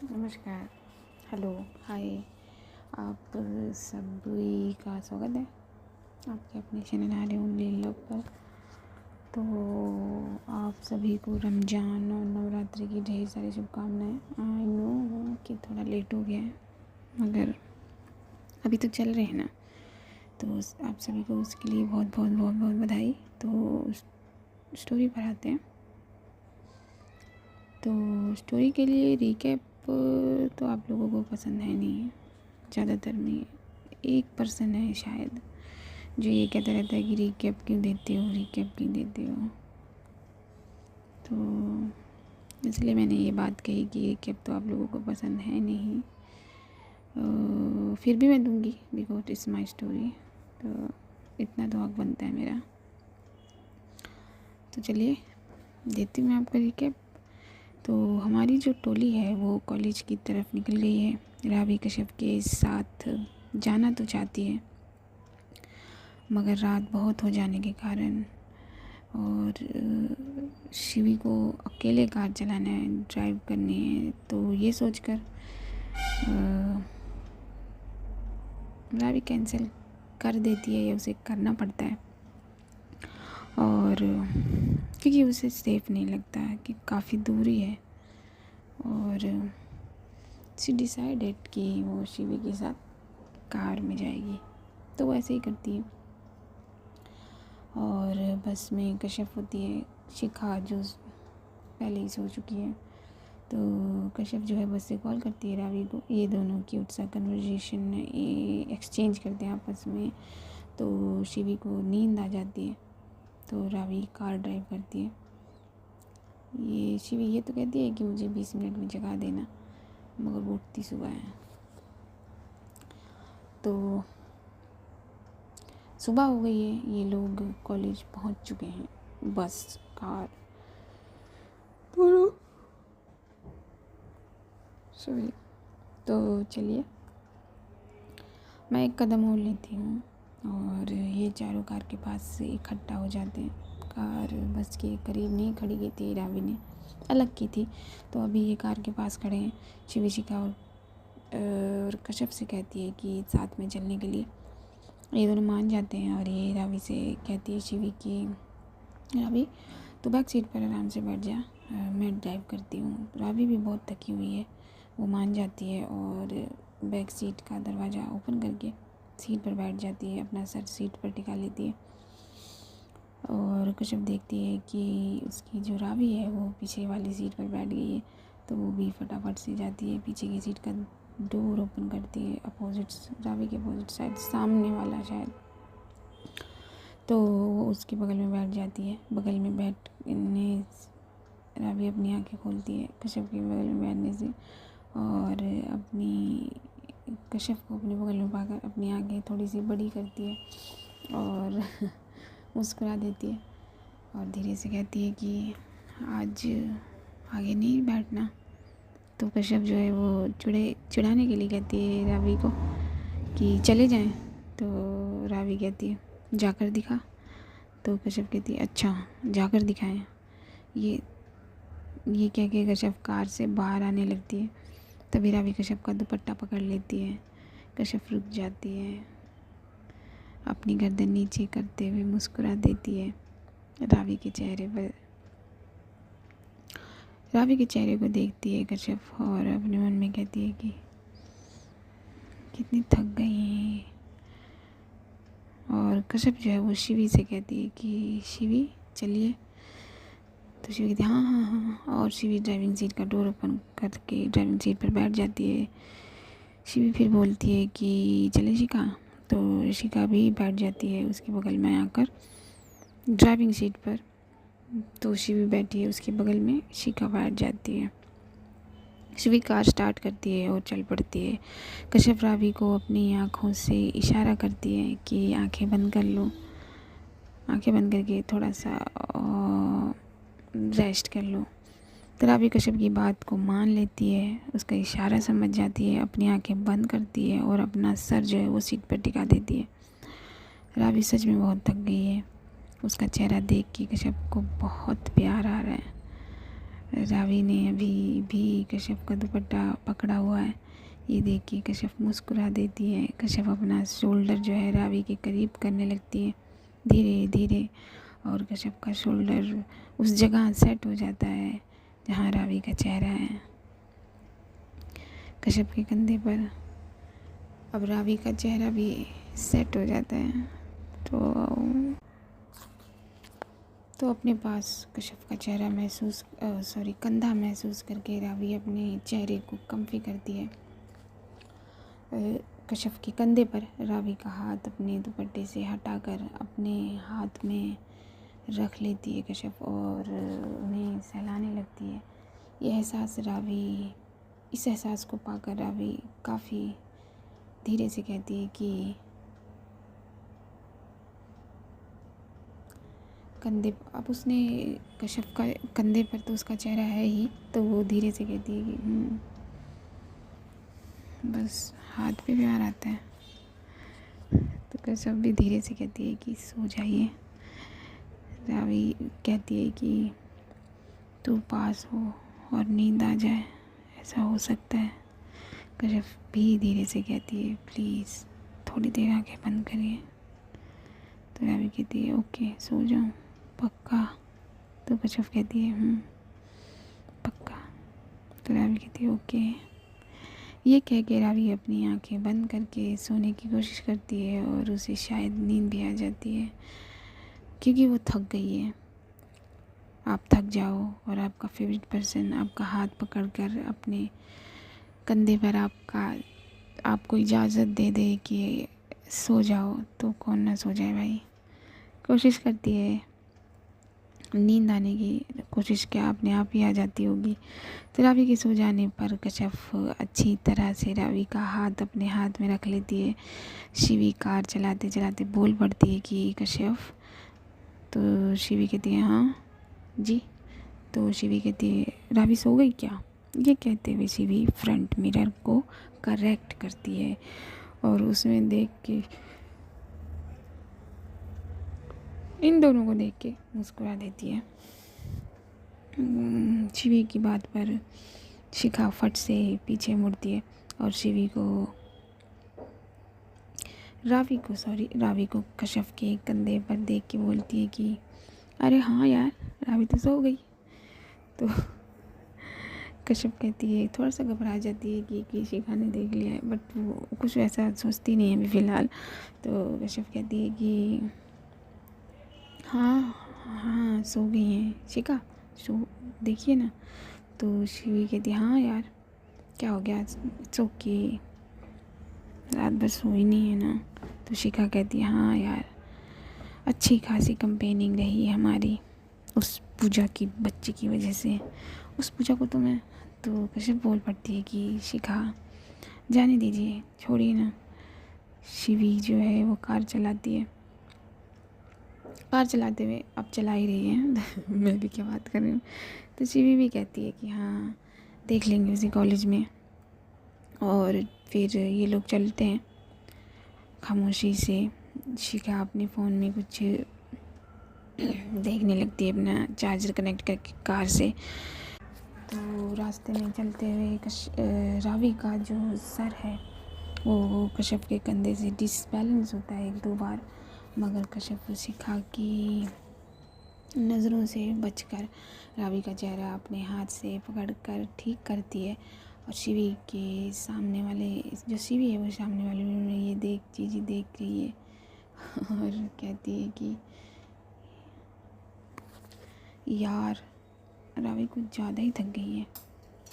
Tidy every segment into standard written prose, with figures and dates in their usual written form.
नमस्कार। हेलो। हाय। आप सभी का स्वागत है आपके अपने चैनल आ रहे हूँ लीला पर। तो आप सभी को रमज़ान और नवरात्रि की ढेर सारी शुभकामनाएं। आई नो कि थोड़ा लेट हो गया है मगर अभी तो चल रहे हैं ना, तो आप सभी को उसके लिए बहुत बहुत बहुत बहुत बधाई। तो स्टोरी पर आते हैं। तो स्टोरी के लिए रिकैप तो आप लोगों को पसंद है नहीं, ज़्यादातर में 1% है शायद जो ये कहता रहता है कि रिकैप क्यों देते हो, रिकैप क्यों देते हो। तो इसलिए मैंने ये बात कही कि रिकैप तो आप लोगों को पसंद है नहीं, फिर भी मैं दूंगी बिकॉज इट्स माई स्टोरी। तो इतना तो हक बनता है मेरा। तो चलिए देती हूँ मैं आपको रिकैप। तो हमारी जो टोली है वो कॉलेज की तरफ निकल गई है। रावी कश्यप के साथ जाना तो चाहती है मगर रात बहुत हो जाने के कारण और शिवी को अकेले कार चलाना है, ड्राइव करनी है। तो ये सोचकर रावी कैंसिल कर देती है या उसे करना पड़ता है। और क्योंकि उसे सेफ़ नहीं लगता कि काफ़ी दूरी है और शी डिसाइडेड कि वो शिवी के साथ कार में जाएगी। तो वो ऐसे ही करती है। और बस में कश्यप होती है, शिखा जो पहले ही सो चुकी है। तो कश्यप जो है बस से कॉल करती है रावी को। ये दोनों क्यूट सा कन्वर्जेशन एक्सचेंज करते हैं आपस में। तो शिवी को नींद आ जाती है तो रावी कार ड्राइव करती है। ये शिवी ये तो कहती है कि मुझे 20 मिनट में जगा देना, मगर वो उठती सुबह है। तो सुबह हो गई है, ये लोग कॉलेज पहुंच चुके हैं, बस कार सॉरी। तो चलिए मैं एक कदम और लेती हूँ और ये चारों कार के पास से इकट्ठा हो जाते हैं। कार बस के करीब नहीं खड़ी की थी, रावी ने अलग की थी। तो अभी ये कार के पास खड़े हैं। शिविशिका और कश्यप से कहती है कि साथ में चलने के लिए। ये दोनों मान जाते हैं और ये रावी से कहती है शिवी की रावी तो बैक सीट पर आराम से बैठ जा, मैं ड्राइव करती हूँ। रावी भी बहुत थकी हुई है, वो मान जाती है और बैक सीट का दरवाज़ा ओपन करके सीट पर बैठ जाती है, अपना सर सीट पर टिका लेती है। और कश्यप देखती है कि उसकी जो रावी है वो पीछे वाली सीट पर बैठ गई है। तो वो भी फटाफट से जाती है, पीछे की सीट का डोर ओपन करती है, अपोजिट रावी के अपोजिट साइड सामने वाला शायद। तो वो उसके बगल में बैठ जाती है। बगल में बैठने रावी अपनी आंखें खोलती है कश्यप के बगल में बैठने से और अपनी कश्यप को अपने बगल में पाकर अपनी आंखें थोड़ी सी बड़ी करती है और मुस्कुरा देती है और धीरे से कहती है कि आज आगे नहीं बैठना। तो कश्यप जो है वो चिढ़ाने के लिए कहती है रावी को कि चले जाएं। तो रावी कहती है जाकर दिखा। तो कश्यप कहती है अच्छा जाकर दिखाएं। ये कह के कश्यप कार से बाहर आने लगती है। तभी रावी कश्यप का दुपट्टा पकड़ लेती है। कश्यप रुक जाती है, अपनी गर्दन नीचे करते हुए मुस्कुरा देती है रावी के चेहरे को देखती है कश्यप और अपने मन में कहती है कि कितनी थक गई है। और कश्यप जो है वो शिवी से कहती है कि शिवी चलिए। तो शिवी कहती है हाँ हाँ हाँ, और शिवी ड्राइविंग सीट का डोर ओपन करके ड्राइविंग सीट पर बैठ जाती है। शिवी फिर बोलती है कि चले शिखा। तो शिखा भी बैठ जाती है उसके बगल में आकर ड्राइविंग सीट पर। तो शिवी बैठी है उसके बगल में, शिखा बैठ जाती है। शिवी कार स्टार्ट करती है और चल पड़ती है। कश्यप रावी को अपनी आँखों से इशारा करती है कि आंखें बंद कर लो, आंखें बंद करके थोड़ा सा रेस्ट कर लो। तो रावी कश्यप की बात को मान लेती है, उसका इशारा समझ जाती है, अपनी आंखें बंद करती है और अपना सर जो है वो सीट पर टिका देती है। रावी सच में बहुत थक गई है। उसका चेहरा देख के कश्यप को बहुत प्यार आ रहा है। रावी ने अभी भी कश्यप का दुपट्टा पकड़ा हुआ है। ये देख के कश्यप मुस्कुरा देती है। कश्यप अपना शोल्डर जो है रावी के करीब करने लगती है धीरे धीरे, और कश्यप का शोल्डर उस जगह सेट हो जाता है जहाँ रावी का चेहरा है, कश्यप के कंधे पर। अब रावी का चेहरा भी सेट हो जाता है। तो अपने पास कश्यप का चेहरा कंधा महसूस करके रावी अपने चेहरे को कंफी करती है। कश्यप के कंधे पर रावी का हाथ अपने दुपट्टे से हटाकर अपने हाथ में रख लेती है कश्यप, और उन्हें सहलाने लगती है। इस एहसास को पाकर रावी काफ़ी धीरे से कहती है कि अब उसने कश्यप का कंधे पर तो उसका चेहरा है ही, तो वो धीरे से कहती है कि बस हाथ पे प्यार आता है। तो कश्यप भी धीरे से कहती है कि सो जाइए। रावी कहती है कि तू पास हो और नींद आ जाए, ऐसा हो सकता है। कश्यप भी धीरे से कहती है प्लीज़ थोड़ी देर आंखें बंद करिए। तो रावी कहती है ओके सो जाऊँ पक्का। तो कश्यप कहती है पक्का। तो रावी कहती है ओके। ये कह के रावी अपनी आंखें बंद करके सोने की कोशिश करती है, और उसे शायद नींद भी आ जाती है क्योंकि वो थक गई है। आप थक जाओ और आपका फेवरेट पर्सन आपका हाथ पकड़कर अपने कंधे पर आपको इजाज़त दे दे कि सो जाओ, तो कौन ना सो जाए भाई। कोशिश करती है नींद आने की, कोशिश क्या अपने आप ही आ जाती होगी। तो रावी के सो जाने पर कश्यप अच्छी तरह से रावी का हाथ अपने हाथ में रख लेती है। शिवी कार चलाते चलाते बोल पड़ती है कि कश्यप। तो शिवी कहती है हाँ जी। तो शिवी कहती है रावी सो गई क्या। ये कहते हुए शिवी फ्रंट मिरर को करेक्ट करती है, और उसमें देख के इन दोनों को देख के मुस्कुरा देती है। शिवी की बात पर शिखा फट से पीछे मुड़ती है और रावी को कश्यप के कंधे पर देख के बोलती है कि अरे हाँ यार रावी तो सो गई। तो कश्यप कहती है, थोड़ा सा घबरा जाती है कि शिखा ने देख लिया है, बट वो कुछ वैसा सोचती नहीं है अभी फ़िलहाल। तो कश्यप कहती है कि हाँ सो गई हैं शिखा, सो देखिए ना। तो शिवी कहती है हाँ यार क्या हो गया, इट्स ओके, रात भर सोई नहीं है ना। तो शिखा कहती है हाँ यार अच्छी खासी कंपेनिंग रही हमारी उस पूजा की बच्ची की वजह से, उस पूजा को तो कश्यप बोल पड़ती है कि शिखा जाने दीजिए, छोड़िए ना। शिवी जो है वो कार चलाती है, कार चलाते हुए अब चला ही रही है मैं भी क्या बात कर रही हूँ। तो शिवी भी कहती है कि हाँ देख लेंगे उसी कॉलेज में, और फिर ये लोग चलते हैं खामोशी से। शिखा अपने फ़ोन में कुछ देखने लगती है, अपना चार्जर कनेक्ट करके कार से। तो रास्ते में चलते हुए रावी का जो सर है वो कश्यप के कंधे से डिसबैलेंस होता है 1-2 बार, मगर कश्यप शिखा की नज़रों से बचकर रावी का चेहरा अपने हाथ से पकड़कर ठीक करती है। और शिवी है वो सामने वाले में ये चीज़ देख रही है और कहती है कि यार रावी कुछ ज़्यादा ही थक गई है।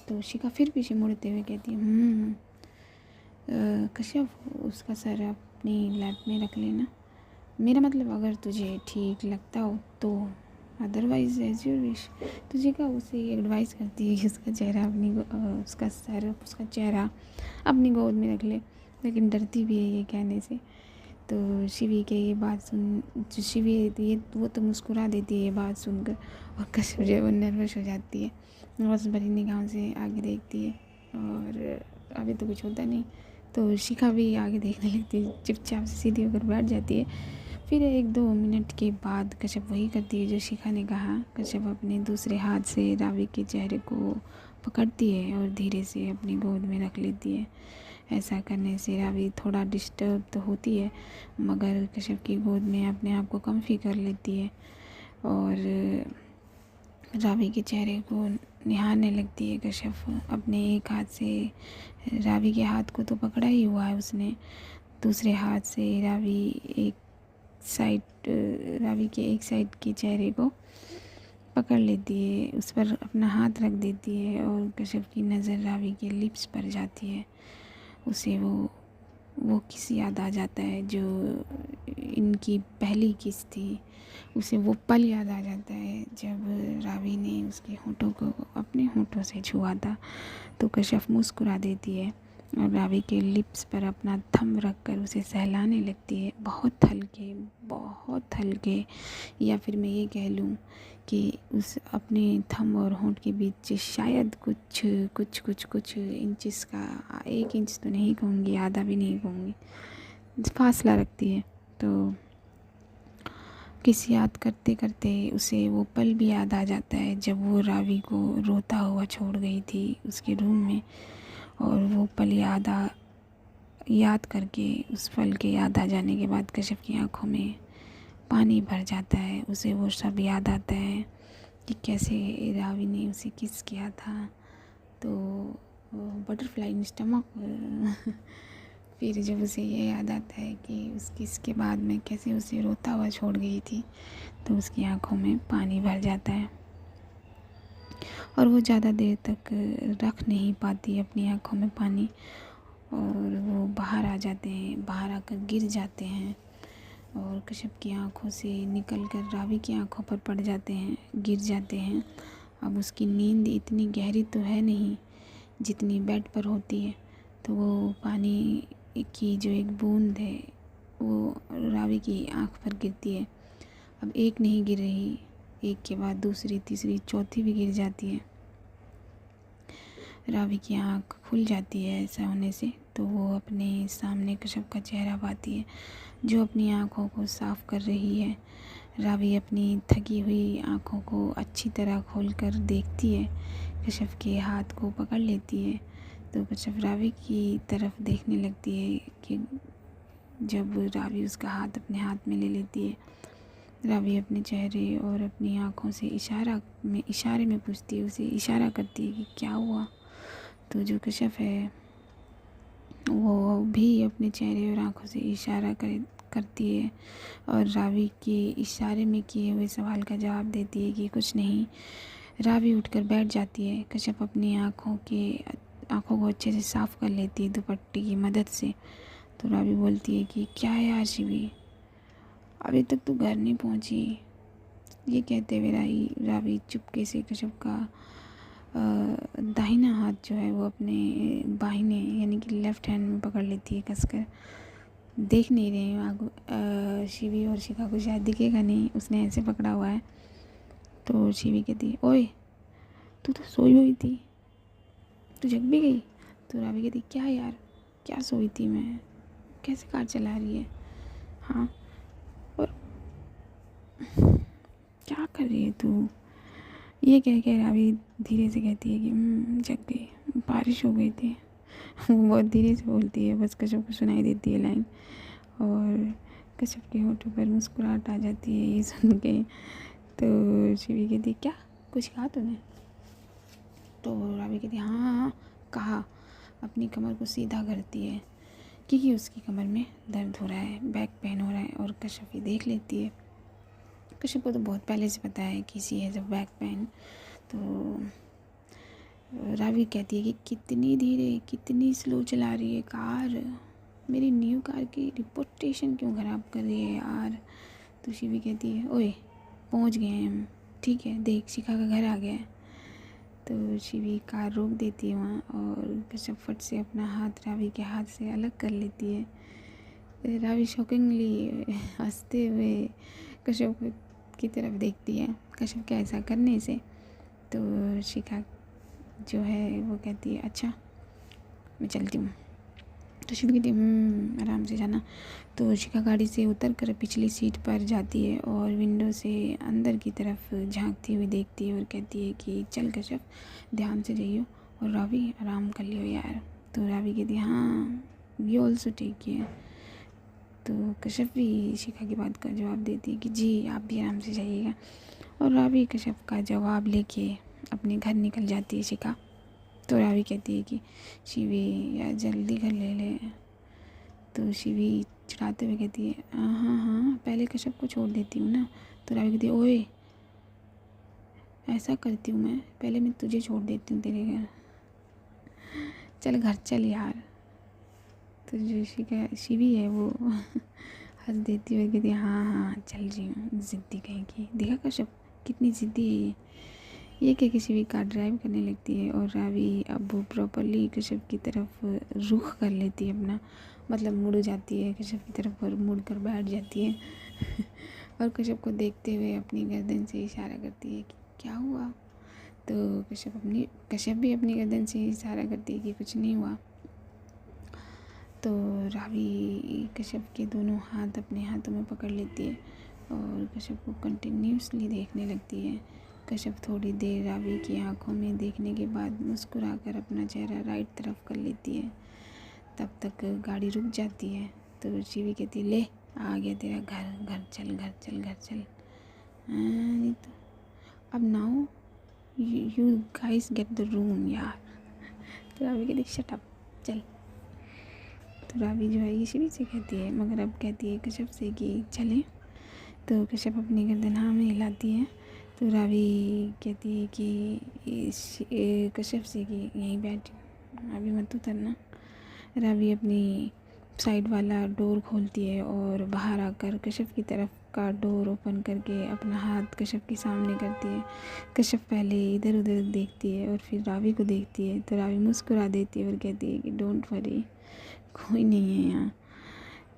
तो शिखा फिर पीछे मुड़ते हुए कहती है कश्यप उसका सर अपनी लैप में रख लेना, मेरा मतलब अगर तुझे ठीक लगता हो तो, अदरवाइज एज योर विश। तो शिखा उसे एडवाइस करती है कि उसका चेहरा अपनी गोद में रख ले, लेकिन डरती भी है ये कहने से। तो शिवी के ये बात सुन वो तो मुस्कुरा देती है ये बात सुनकर, और कश्यप जो है वो नर्वस हो जाती है, बस भरी निगाहों से आगे देखती है और अभी तो कुछ होता नहीं। तो शिखा भी आगे देखने लगती है, चुपचाप से सीधी होकर बैठ जाती है। फिर 1-2 मिनट के बाद कश्यप वही करती है जो शिखा ने कहा। कश्यप अपने दूसरे हाथ से रावी के चेहरे को पकड़ती है और धीरे से अपनी गोद में रख लेती है। ऐसा करने से रावी थोड़ा डिस्टर्ब तो होती है, मगर कश्यप की गोद में अपने आप को कम्फी कर लेती है और रावी के चेहरे को निहारने लगती है। कश्यप अपने एक हाथ से रावी के हाथ को तो पकड़ा ही हुआ है उसने, दूसरे हाथ से रावी के एक साइड के चेहरे को पकड़ लेती है, उस पर अपना हाथ रख देती है और कश्यप की नज़र रावी के लिप्स पर जाती है। उसे वो किस याद आ जाता है जो इनकी पहली किस थी। उसे वो पल याद आ जाता है जब रावी ने उसके होठों को अपने होठों से छुआ था। तो कश्यप मुस्कुरा देती है और रावी के लिप्स पर अपना थंब रखकर उसे सहलाने लगती है, बहुत हल्के, या फिर मैं ये कह लूँ कि उस अपने थंब और होंठ के बीच शायद कुछ इंचेस का, 1 इंच तो नहीं कहूँगी, आधा भी नहीं कहूँगी, फासला रखती है। तो किस याद करते करते उसे वो पल भी याद आ जाता है जब वो रावी को रोता हुआ छोड़ गई थी उसके रूम में, और वो पल याद करके उस पल के याद आ जाने के बाद कश्यप की आंखों में पानी भर जाता है। उसे वो सब याद आता है कि कैसे रावी ने उसे किस किया था। तो बटरफ्लाई इन स्टमक फिर जब उसे ये याद आता है कि उस किस के बाद में कैसे उसे रोता हुआ छोड़ गई थी, तो उसकी आंखों में पानी भर जाता है और वो ज़्यादा देर तक रख नहीं पाती अपनी आंखों में पानी, और वो बाहर आ जाते हैं, बाहर आकर गिर जाते हैं और कश्यप की आंखों से निकल कर रावी की आंखों पर पड़ जाते हैं, गिर जाते हैं। अब उसकी नींद इतनी गहरी तो है नहीं जितनी बेड पर होती है, तो वो पानी की जो एक बूंद है वो रावी की आंख पर गिरती है। अब एक नहीं गिर रही, एक के बाद दूसरी, तीसरी, चौथी भी गिर जाती है। रावी की आंख खुल जाती है ऐसा होने से, तो वो अपने सामने कश्यप का चेहरा पाती है जो अपनी आंखों को साफ़ कर रही है। रावी अपनी थकी हुई आंखों को अच्छी तरह खोलकर देखती है, कश्यप के हाथ को पकड़ लेती है। तो कश्यप रावी की तरफ देखने लगती है कि जब रावी उसका हाथ अपने हाथ में ले लेती है, रावी अपने चेहरे और अपनी आंखों से इशारे में पूछती है, उसे इशारा करती है कि क्या हुआ। तो जो कश्यप है वो भी अपने चेहरे और आंखों से इशारा करती है और रावी के इशारे में किए हुए सवाल का जवाब देती है कि कुछ नहीं। रावी उठकर बैठ जाती है। कश्यप अपनी आंखों को अच्छे से साफ़ कर लेती है दुपट्टे की मदद से। तो रावी बोलती है कि क्या है यार शिवी, अभी तक तो घर नहीं पहुंची। ये कहते हुए रावी चुपके से कश्यप का दाहिना हाथ जो है वो अपने बाहिने यानी कि लेफ़्ट हैंड में पकड़ लेती है कसकर। देख नहीं रहे हैं शिवी और शिखा को, शायद दिखेगा नहीं, उसने ऐसे पकड़ा हुआ है। तो शिवी कहती है, ओए तू तो सोई हुई थी, तू जग भी गई। तो रावी कहती, क्या यार, क्या सोई थी मैं, कैसे कार चला रही है, हाँ, और क्या कर रही है तू। ये कह के रावी धीरे से कहती है कि जग गई, बारिश हो गई थी। वो बहुत धीरे से बोलती है, बस कश्यप को सुनाई देती है लाइन, और कश्यप के होठों पर मुस्कुराहट आ जाती है ये सुन के। तो शिवी कहती, क्या कुछ कहा तूने। तो रावी कहती, हाँ कहा। अपनी कमर को सीधा करती है क्योंकि उसकी कमर में दर्द हो रहा है, बैक पेन हो रहा है, और कश्यप ये देख लेती है। कश्यप को तो बहुत पहले से पता है कि सी है जब बैक पेन। तो रावी कहती है कि कितनी धीरे, कितनी स्लो चला रही है कार, मेरी न्यू कार की रिपोर्टेशन क्यों ख़राब कर रही है यार। तो शिवी कहती है, ओए पहुंच गए हैं हम, ठीक है, देख शिखा का घर आ गया है। तो शिवी कार रोक देती है वहाँ, और कश्यप फट से अपना हाथ रावी के हाथ से अलग कर लेती है। रावी शॉकिंगली हंसते हुए कश्यप की तरफ देखती है, कश्यप के ऐसा करने से। तो शिखा जो है वो कहती है, अच्छा मैं चलती हूँ। तो शिवी कहती है आराम से जाना। तो शिखा गाड़ी से उतर कर पिछली सीट पर जाती है और विंडो से अंदर की तरफ झांकती हुई देखती है और कहती है कि चल कश्यप, ध्यान से जाइयो और रावी आराम कर लियो यार। तो रावी कहती है हाँ वी ऑल्सो टेक केयर। तो कश्यप भी शिखा की बात का जवाब देती है कि जी आप भी आराम से जाइएगा। और रावी कश्यप का जवाब लेके अपने घर निकल जाती है शिखा। तो रावी कहती है कि शिवी यार जल्दी घर ले ले। तो शिवी चिढ़ाते हुए कहती है हाँ हाँ पहले कश्यप को छोड़ देती हूँ ना। तो रावी कहती है ओए ऐसा करती हूँ मैं, पहले मैं तुझे छोड़ देती हूँ तेरे घर, चल घर चल यार। तो जो शिवी है वो हंस देती हुई कहती है हाँ हाँ चल रही हूँ, ज़िद्दी कहेगी। देखा कश्यप कितनी ज़िद्दी है ये कह के शिवी कार ड्राइव करने लगती है। और रावी अब वो प्रॉपरली कश्यप की तरफ रुख कर लेती है अपना, मतलब मुड़ जाती है कश्यप की तरफ और मुड़ कर बैठ जाती है और कश्यप को देखते हुए अपनी गर्दन से इशारा करती है कि क्या हुआ। तो कश्यप भी अपनी गर्दन से इशारा करती है कि कुछ नहीं हुआ। तो रावी कश्यप के दोनों हाथ अपने हाथों में पकड़ लेती है और कश्यप को कंटिन्यूसली देखने लगती है। कश्यप थोड़ी देर रावी की आंखों में देखने के बाद मुस्कुराकर अपना चेहरा राइट तरफ कर लेती है। तब तक गाड़ी रुक जाती है। तो शिवी कहती ले आ गया तेरा घर, घर चल घर चल घर चल। नहीं तो अब now you guys get the room यार। तो रावी कहती शट अप चल। तो रावी जो है ये शिवी से कहती है, मगर अब कहती है कश्यप से कि चलें। तो कश्यप अपनी गर्दन हाँ में हिलाती है। तो रावी कहती है कि कश्यप से कि यहीं बैठ, अभी मत उतरना। रावी अपनी साइड वाला डोर खोलती है और बाहर आकर कश्यप की तरफ का डोर ओपन करके अपना हाथ कश्यप के सामने करती है। कश्यप पहले इधर उधर देखती है और फिर रावी को देखती है। तो रावी मुस्कुरा देती है और कहती है कि डोंट वरी, कोई नहीं है यहाँ।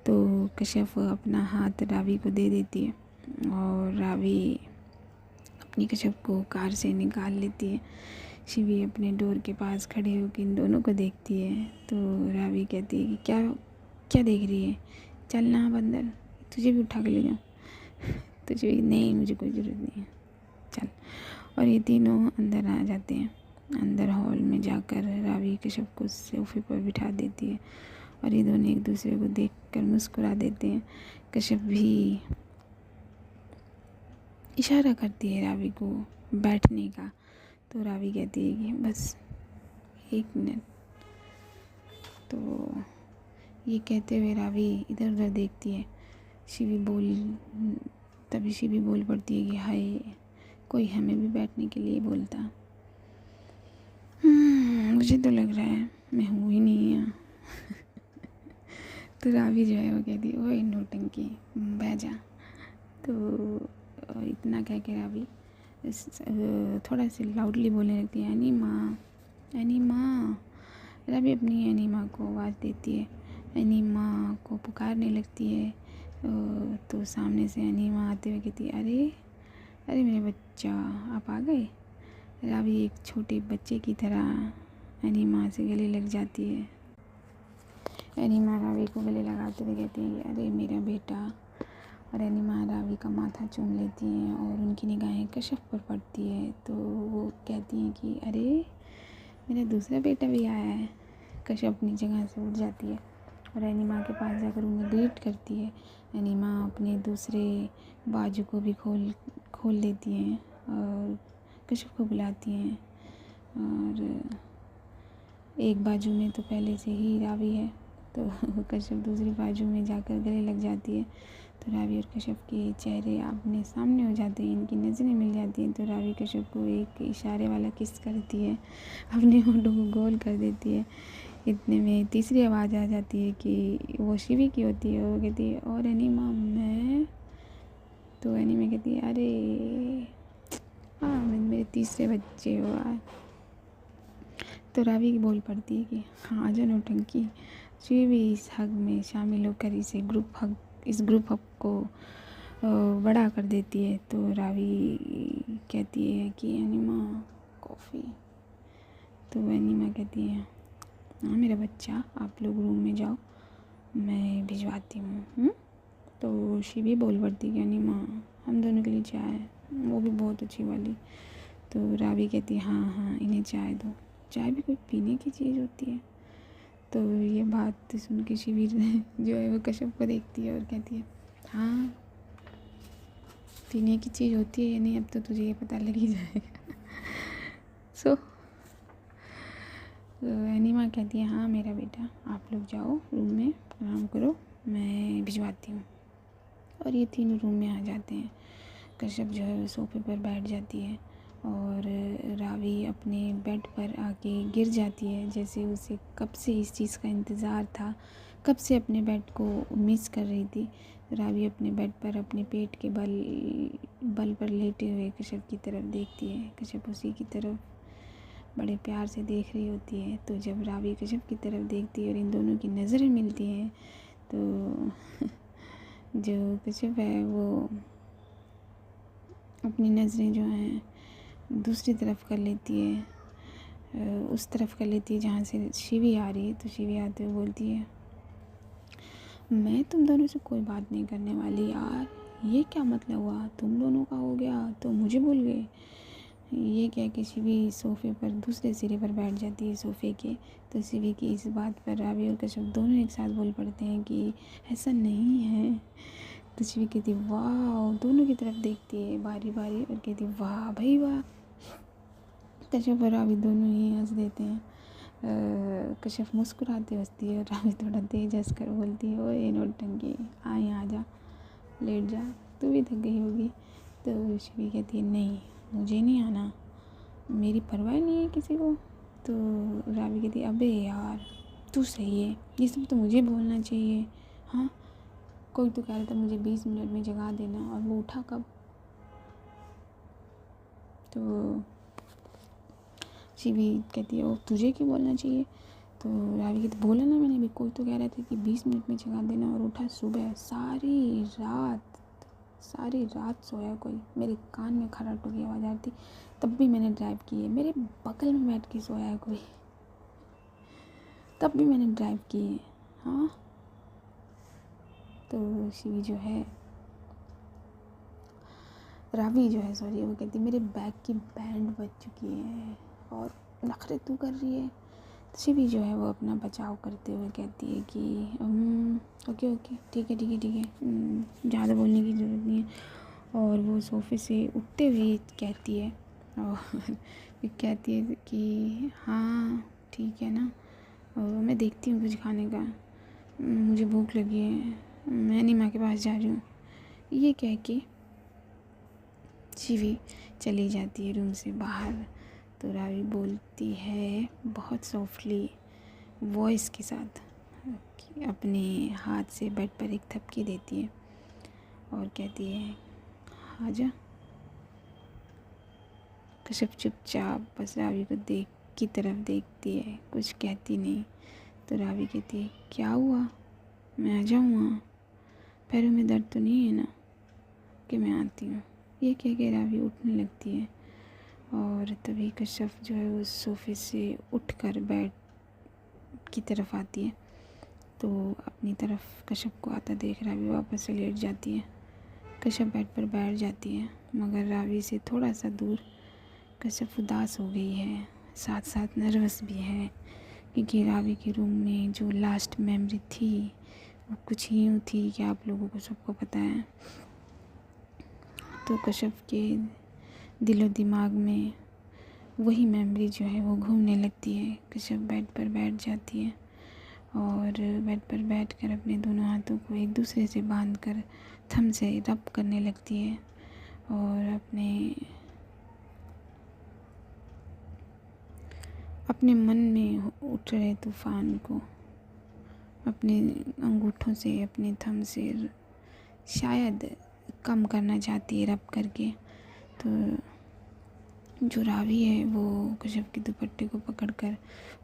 तो कश्यप अपना हाथ रावी को दे देती है और रावी अपनी कश्यप को कार से निकाल लेती है। शिवी अपने डोर के पास खड़े होकर इन दोनों को देखती है। तो रावी कहती है कि क्या क्या देख रही है, चल ना अब अंदर, तुझे भी उठा के ले जाऊँ। तो शिवी नहीं मुझे कोई ज़रूरत नहीं है चल। और ये तीनों अंदर आ जाते हैं। अंदर हॉल में जाकर रावी कश्यप को सोफे पर बिठा देती है और ये दोनों एक दूसरे को देखकर मुस्कुरा देते हैं। कश्यप भी इशारा करती है रावी को बैठने का। तो रावी कहती है कि बस 1 मिनट। तो ये कहते हुए रावी इधर उधर देखती है। तभी शिवी बोल पड़ती है कि हाय कोई हमें भी बैठने के लिए बोलता। मुझे तो लग रहा है मैं हूँ ही नहीं यहाँ तो रावी जो है वो कहती है ओए नौटंकी बह जा। तो इतना कह के रावी थोड़ा सा लाउडली बोलने लगती है एनी माँ। रावी अपनी एनी माँ को आवाज़ देती है, एनी माँ को पुकारने लगती है। तो सामने से एनी माँ आते हुए कहती है अरे मेरे बच्चा आप आ गए। रावी एक छोटे बच्चे की तरह एनी माँ से गले लग जाती है। एनी माँ रावी को गले लगाते हुए कहती है अरे मेरा बेटा। और एनी माँ रावी का माथा चूम लेती हैं और उनकी निगाहें कश्यप पर पड़ती है। तो वो कहती हैं कि अरे मेरा दूसरा बेटा भी आया है। कश्यप अपनी जगह से उठ जाती है और एनी माँ के पास जाकर उन्हें ग्रीट करती है। एनी माँ अपने दूसरे बाजू को भी खोल देती हैं और कश्यप को बुलाती हैं। और एक बाजू में तो पहले से ही रावी है, तो कश्यप दूसरी बाजू में जाकर गले लग जाती है। तो रावी और कश्यप के चेहरे आमने सामने हो जाते हैं, इनकी नज़रें मिल जाती हैं। तो रावी कश्यप को एक इशारे वाला किस करती है, अपने होठों को गोल कर देती है। इतने में तीसरी आवाज़ आ जाती है कि वो शिवी की होती है। वो कहती है और एनीमा मैं। तो एनीमा कहती है अरे हाँ मेरे तीसरे बच्चे हो आज। तो रावी बोल पड़ती है कि हाँ आजा नौटंकी। शिवी इस हग में शामिल होकर इस ग्रुप हग को बड़ा कर देती है। तो रावी कहती है कि एनीमा कॉफ़ी। तो एनीमा कहती है हाँ मेरा बच्चा आप लोग रूम में जाओ, मैं भिजवाती हूँ। तो शिवी बोल पड़ती कि अनिमा हम दोनों के लिए चाय, वो भी बहुत अच्छी वाली। तो रावी कहती हाँ हाँ इन्हें चाय दो, चाय भी कोई पीने की चीज़ होती है। तो ये बात सुन के शिवी जो है वो कश्यप को देखती है और कहती है हाँ पीने की चीज़ होती है या नहीं अब तो तुझे ये पता लग ही जाएगा। सो अनिमा कहती है हाँ मेरा बेटा आप लोग जाओ रूम में आराम करो, मैं भिजवाती हूँ। और ये तीनों रूम में आ जाते हैं। कश्यप जो है वो सोफे पर बैठ जाती है और रावी अपने बेड पर आके गिर जाती है, जैसे उसे कब से इस चीज़ का इंतज़ार था, कब से अपने बेड को मिस कर रही थी। रावी अपने बेड पर अपने पेट के बल पर लेटे हुए कश्यप की तरफ देखती है। कश्यप उसी की तरफ बड़े प्यार से देख रही होती है। तो जब रावी कश्यप की तरफ देखती है और इन दोनों की नज़रें मिलती हैं तो जो कश्यप है वो अपनी नज़रें जो हैं दूसरी तरफ कर लेती है, उस तरफ कर लेती है जहाँ से शिवी आ रही है। तो शिवी आते हुए बोलती है मैं तुम दोनों से कोई बात नहीं करने वाली यार, ये क्या मतलब हुआ, तुम दोनों का हो गया तो मुझे भूल गए। ये कह के शिवी सोफ़े पर दूसरे सिरे पर बैठ जाती है सोफ़े के। तो शिवी की इस बात पर रावी और कश्यप दोनों एक साथ बोल पड़ते हैं कि ऐसा नहीं है। तो शिवी कहती वाह, दोनों की तरफ देखती है बारी बारी और कहती वाह भाई वाह। कश्यप और रावी दोनों ही हंस देते हैं। कश्यप मुस्कुराते हंसती है और रावी थोड़ा तेज हंस कर बोलती है ओए नौटंकी आ यहाँ जा, लेट जा, तू भी थक गई होगी। तो शिवी कहती है नहीं मुझे नहीं आना, मेरी परवाह नहीं है किसी को। तो रावी कहती है अबे यार तू सही है, ये सब तो मुझे बोलना चाहिए। हाँ कोई तो कह रहा था मुझे 20 मिनट में जगा देना और वो उठा कब। तो शिवी कहती है ओ तुझे क्यों बोलना चाहिए। तो रावी कहती बोला ना मैंने भी, कोई तो कह रहा था कि 20 मिनट में जगा देना और उठा सुबह। सारी रात सोया कोई, मेरे कान में खराटों की आवाज़ आती तब भी मैंने ड्राइव की है। मेरे बगल में बैठ के सोया है कोई तब भी मैंने ड्राइव की है। हाँ तो शिवी जो है रावी जो है सॉरी वो कहती मेरे बैग की बैंड बज चुकी है और नखरे तू कर रही है। तो शिवी जो है वो अपना बचाव करते हुए कहती है कि ओके ठीक है ज़्यादा बोलने की ज़रूरत नहीं है। और वो सोफ़े से उठते हुए कहती है और फिर कहती है कि हाँ ठीक है ना, और मैं देखती हूँ कुछ खाने का, मुझे भूख लगी है, मैं अनिमा के पास जा रही हूँ। ये कह के शिवी चली जाती है रूम से बाहर। तो रावी बोलती है बहुत सॉफ्टली वॉइस के साथ कि अपने हाथ से बेड पर एक थपकी देती है और कहती है आजा। कश्यप चुपचाप बस रावी को की तरफ देखती है, कुछ कहती नहीं। तो रावी कहती है क्या हुआ, मैं आ जाऊँ वहाँ, पैरों में दर्द तो नहीं है ना कि मैं आती हूँ। ये कह के रावी उठने लगती है और तभी कश्यप जो है उस सोफ़े से उठकर बेड की तरफ आती है। तो अपनी तरफ कश्यप को आता देख रावी वापस से लेट जाती है। कश्यप बेड पर बैठ जाती है मगर रावी से थोड़ा सा दूर। कश्यप उदास हो गई है, साथ साथ नर्वस भी है क्योंकि रावी के रूम में जो लास्ट मेमोरी थी वो कुछ यूँ थी कि आप लोगों को सबको पता है। तो कश्यप के दिलो दिमाग में वही मेमोरी जो है वो घूमने लगती है। कश्यप बेड पर बैठ जाती है और बेड पर बैठकर अपने दोनों हाथों को एक दूसरे से बांधकर थंब से रब करने लगती है और अपने मन में उठ रहे तूफान को अपने अंगूठों से अपने थंब से शायद कम करना चाहती है रब करके। तो जो रावी है वो कश्यप के दुपट्टे को पकड़कर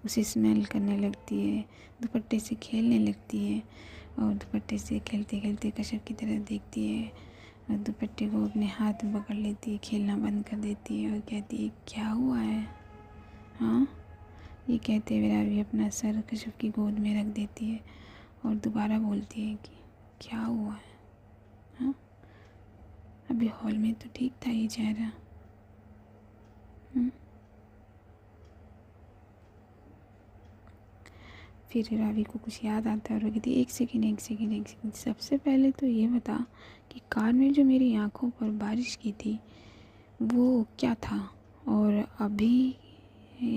उसे स्मेल करने लगती है, दुपट्टे से खेलने लगती है और दुपट्टे से खेलते खेलते कश्यप की तरफ देखती है और दुपट्टे को अपने हाथ में पकड़ लेती है, खेलना बंद कर देती है और कहती है क्या हुआ है हाँ। ये कहते हुए रावी अपना सर कश्यप की गोद में रख देती है और दोबारा बोलती है कि क्या हुआ है? हाँ, अभी हॉल में तो ठीक था ये चेहरा। फिर रावी को कुछ याद आता है और वो कहती है एक सेकेंड, सबसे पहले तो ये बता कि कार में जो मेरी आंखों पर बारिश की थी वो क्या था, और अभी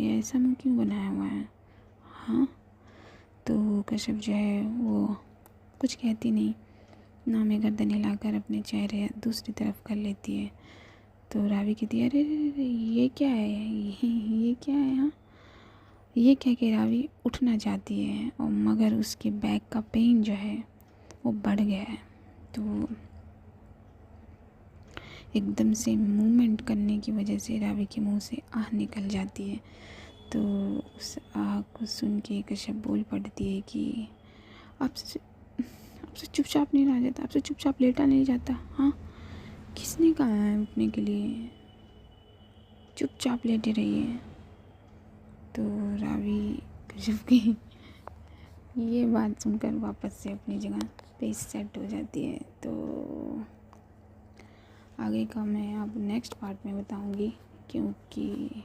ऐसा मुँह क्यों बनाया हुआ है? हाँ, तो कश्यप जो है वो कुछ कहती नहीं, ना में गर्दन हिलाकर अपने चेहरे दूसरी तरफ कर लेती है। तो रावी कहती है अरे ये क्या है, ये क्या है? हाँ, ये कह के रावी उठना चाहती है और मगर उसके बैक का पेन जो है वो बढ़ गया है। तो एकदम से मूवमेंट करने की वजह से रावी के मुंह से आह निकल जाती है। तो उस आह को सुन के कश्यप बोल पड़ती है कि आपसे चुपचाप नहीं रहा जाता, आपसे चुपचाप लेटा नहीं जाता। हाँ, किसने कहा है उठने के लिए? चुपचाप लेटे रहिए। तो रावी कश्यप की ये बात सुनकर वापस से अपनी जगह पे सेट हो जाती है। तो आगे का मैं अब नेक्स्ट पार्ट में बताऊंगी, क्योंकि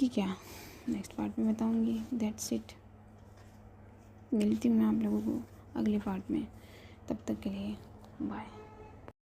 क्या नेक्स्ट पार्ट में बताऊंगी। That's it. मिलती हूँ मैं आप लोगों को अगले पार्ट में, तब तक के लिए बाय।